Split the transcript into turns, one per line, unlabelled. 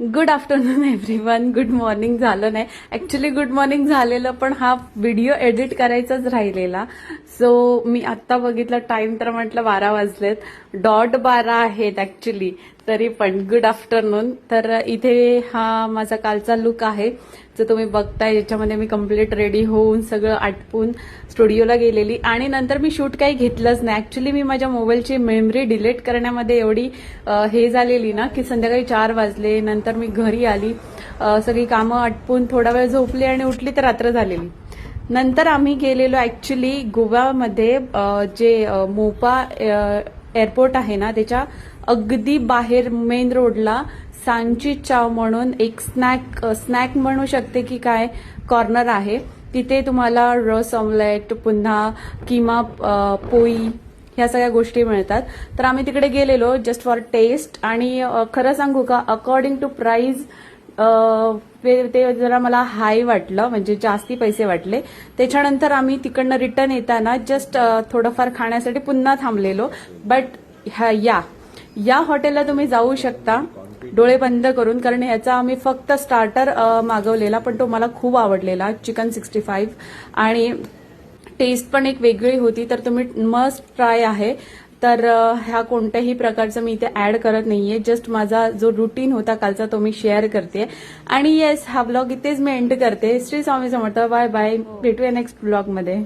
Good afternoon everyone. Good morning झालं नाही, actually good morning झालेलं, पण हा व्हिडिओ एडिट करायचाच राहिलेला. सो मी आत्ता बघितलं टाइम तर म्हटलं 12 वाजलेत, डॉट 12 आहेत ऍक्च्युली. तरी पण गुड आफ्टरनून. तर इथे हा माझा कालचा लुक आहे जो तुम्ही बघताय, याच्यामध्ये मी कम्प्लीट रेडी होऊन सगळं आटपून स्टुडिओला गेलेली आणि नंतर मी शूट काही घेतलंच नाही. ऍक्च्युली मी माझ्या मोबाईलची मेमरी डिलीट करण्यामध्ये एवढी हे झालेली ना की संध्याकाळी 4 वाजले. नंतर मी घरी आली, सगळी कामं आटपून थोडा वेळ झोपली आणि उठली तर रात्र झालेली. नंतर आम्ही गेलेलो ऍक्च्युली गोव्यामध्ये, जे मोपा एअरपोर्ट आहे ना त्याच्या अगदी बाहेर मेन रोडला सांची चाव म्हणून एक स्नॅक म्हणू शकते की काय कॉर्नर आहे. तिथे तुम्हाला रस ऑमलेट, पुन्हा किमा पोळी, ह्या सगळ्या गोष्टी मिळतात. तर आम्ही तिकडे गेलेलो जस्ट फॉर टेस्ट. आणि खरं सांगू का, अकॉर्डिंग टू प्राइस ते जरा मला हाय वाटलं, म्हणजे जास्ती पैसे वाटले. त्याच्यानंतर आम्ही तिकडनं रिटर्न येताना जस्ट थोडंफार खाण्यासाठी पुन्हा थांबलेलो. बट या हॉटेलला तुम्ही जाऊ शकता डोळे बंद करून, कारण ह्याचा आम्ही फक्त स्टार्टर मागवलेला, पण तो मला खूप आवडलेला, चिकन 65. आणि टेस्ट पण एक वेगळी होती, तर तुम्ही मस्ट ट्राय आहे. तर ह्या कोणत्याही प्रकारचं मी इथे ऍड करत नाहीये, जस्ट माझा जो रुटीन होता कालचा तो मी शेअर करते. आणि येस, हा ब्लॉग इथेच मी एंड करते. श्री स्वामी समर्थ. बाय बाय, भेटूया नेक्स्ट ब्लॉगमध्ये.